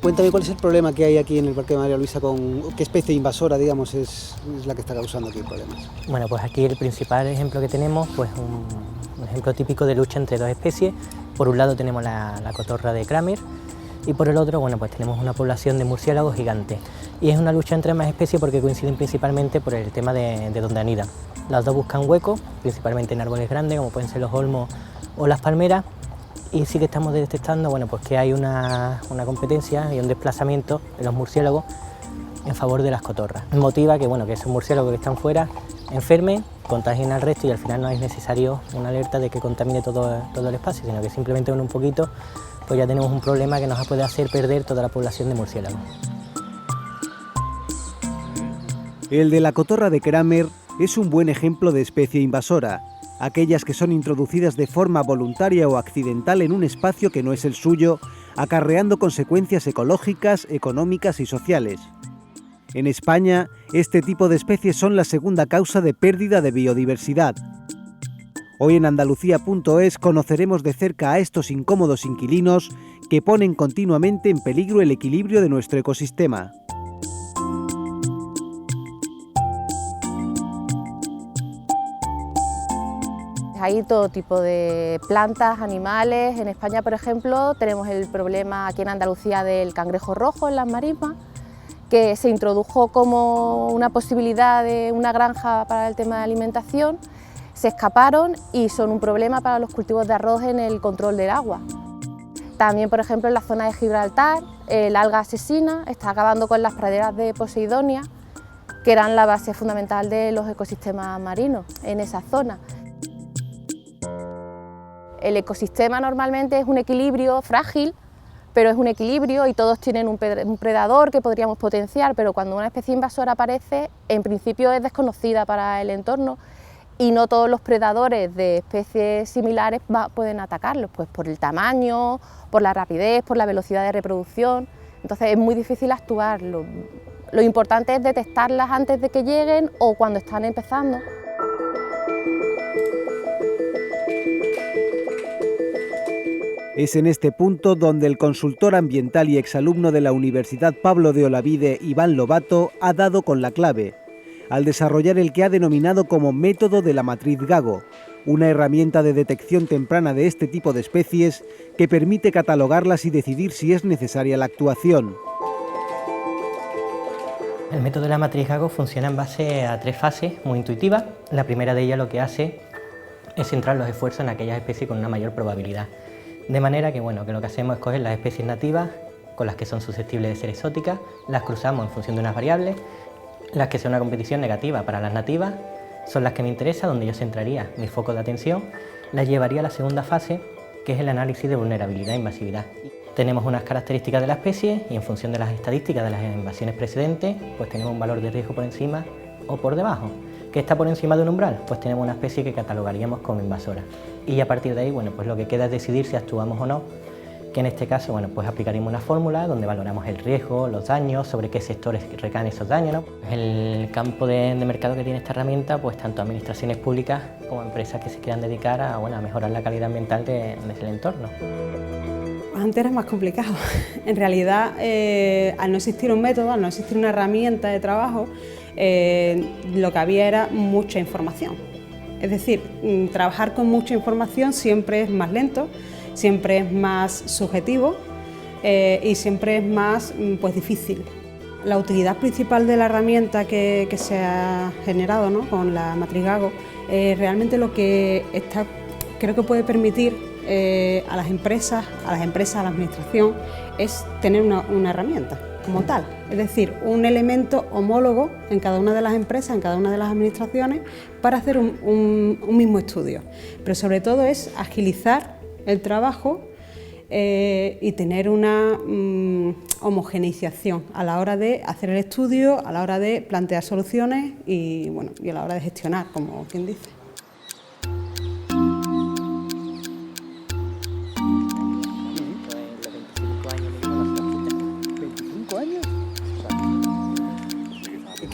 Cuéntame cuál es el problema que hay aquí en el Parque de María Luisa, con qué especie invasora, digamos, es la que está causando aquí problemas. Bueno, pues aquí el principal ejemplo que tenemos, pues un ejemplo típico de lucha entre dos especies. Por un lado tenemos la cotorra de Kramer y por el otro, bueno, pues tenemos una población de murciélagos gigantes. Y es una lucha entre ambas especies porque coinciden principalmente por el tema de donde anidan. Las dos buscan huecos, principalmente en árboles grandes, como pueden ser los olmos o las palmeras, y sí que estamos detectando, bueno, pues que hay una competencia y un desplazamiento de los murciélagos en favor de las cotorras. Motiva que, bueno, que esos murciélagos que están fuera enfermen, contagien al resto y al final no es necesario una alerta de que contamine todo el espacio, sino que simplemente con un poquito pues ya tenemos un problema que nos puede hacer perder toda la población de murciélagos. El de la cotorra de Kramer es un buen ejemplo de especie invasora, aquellas que son introducidas de forma voluntaria o accidental en un espacio que no es el suyo, acarreando consecuencias ecológicas, económicas y sociales. En España, este tipo de especies son la segunda causa de pérdida de biodiversidad. Hoy en Andalucía.es conoceremos de cerca a estos incómodos inquilinos que ponen continuamente en peligro el equilibrio de nuestro ecosistema. Hay todo tipo de plantas, animales. En España, por ejemplo, tenemos el problema aquí en Andalucía del cangrejo rojo en las marismas, que se introdujo como una posibilidad de una granja para el tema de alimentación, se escaparon y son un problema para los cultivos de arroz en el control del agua. También, por ejemplo, en la zona de Gibraltar, el alga asesina está acabando con las praderas de Poseidonia, que eran la base fundamental de los ecosistemas marinos en esa zona. El ecosistema normalmente es un equilibrio frágil, pero es un equilibrio y todos tienen un predador que podríamos potenciar, pero cuando una especie invasora aparece, en principio es desconocida para el entorno y no todos los predadores de especies similares pueden atacarlos, pues por el tamaño, por la rapidez, por la velocidad de reproducción. Entonces es muy difícil actuar. Lo importante es detectarlas antes de que lleguen o cuando están empezando. Es en este punto donde el consultor ambiental y exalumno de la Universidad Pablo de Olavide, Iván Lobato, ha dado con la clave, al desarrollar el que ha denominado como método de la matriz Gago, una herramienta de detección temprana de este tipo de especies que permite catalogarlas y decidir si es necesaria la actuación. El método de la matriz Gago funciona en base a 3 fases muy intuitivas. La primera de ellas lo que hace es centrar los esfuerzos en aquellas especies con una mayor probabilidad. De manera que, bueno, que lo que hacemos es coger las especies nativas con las que son susceptibles de ser exóticas, las cruzamos en función de unas variables, las que son una competición negativa para las nativas son las que me interesa, donde yo centraría mi foco de atención, las llevaría a la segunda fase, que es el análisis de vulnerabilidad e invasividad. Tenemos unas características de la especie y en función de las estadísticas de las invasiones precedentes, pues tenemos un valor de riesgo por encima o por debajo. ¿Que está por encima de un umbral? Pues tenemos una especie que catalogaríamos como invasora. Y a partir de ahí, bueno, pues lo que queda es decidir si actuamos o no, que en este caso, bueno, pues aplicaríamos una fórmula donde valoramos el riesgo, los daños, sobre qué sectores recaen esos daños, ¿no? El campo de mercado que tiene esta herramienta, pues tanto administraciones públicas como empresas que se quieran dedicar a, bueno, a mejorar la calidad ambiental del entorno. Antes era más complicado. En realidad, al no existir un método, al no existir una herramienta de trabajo, lo que había era mucha información. Es decir, trabajar con mucha información siempre es más lento, siempre es más subjetivo y siempre es más pues, difícil. La utilidad principal de la herramienta que se ha generado, ¿no?, con la matriz Gago, realmente lo que creo que puede permitir a las empresas, a la administración, es tener una herramienta como tal, es decir, un elemento homólogo en cada una de las empresas, en cada una de las administraciones, para hacer un mismo estudio. Pero sobre todo es agilizar el trabajo y tener una homogeneización a la hora de hacer el estudio, a la hora de plantear soluciones y, bueno, y a la hora de gestionar, como quien dice.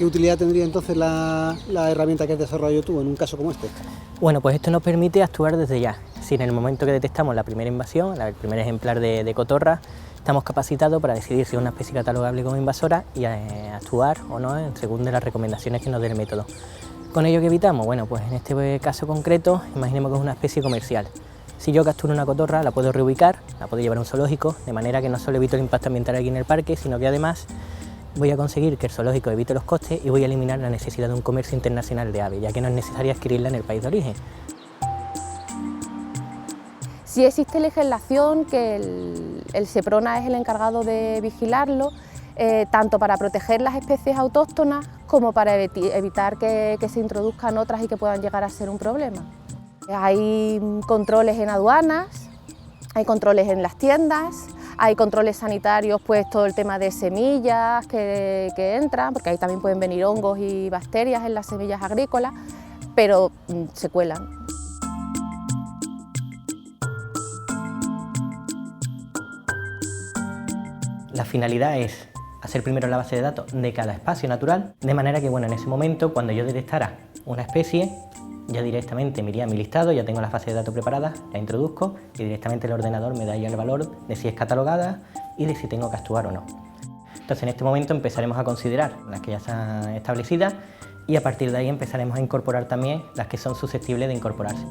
¿Qué utilidad tendría entonces la herramienta que has desarrollado tú en un caso como este? Bueno, pues esto nos permite actuar desde ya. Si en el momento que detectamos la primera invasión, el primer ejemplar de cotorra, estamos capacitados para decidir si es una especie catalogable como invasora y actuar o no según de las recomendaciones que nos dé el método. ¿Con ello qué evitamos? Bueno, pues en este caso concreto, imaginemos que es una especie comercial. Si yo capturo una cotorra, la puedo reubicar, la puedo llevar a un zoológico, de manera que no solo evito el impacto ambiental aquí en el parque, sino que además voy a conseguir que el zoológico evite los costes y voy a eliminar la necesidad de un comercio internacional de aves, ya que no es necesario adquirirla en el país de origen. Sí existe legislación que el SEPRONA es el encargado de vigilarlo, tanto para proteger las especies autóctonas como para evitar que se introduzcan otras y que puedan llegar a ser un problema. Hay controles en aduanas, hay controles en las tiendas, hay controles sanitarios, pues todo el tema de semillas que entran, porque ahí también pueden venir hongos y bacterias en las semillas agrícolas, pero se cuelan. La finalidad es hacer primero la base de datos de cada espacio natural, de manera que bueno, en ese momento, cuando yo detectara una especie, ya directamente me iría a mi listado, ya tengo las bases de datos preparadas, la introduzco y directamente el ordenador me da ya el valor de si es catalogada y de si tengo que actuar o no. Entonces en este momento empezaremos a considerar las que ya están establecidas y a partir de ahí empezaremos a incorporar también las que son susceptibles de incorporarse.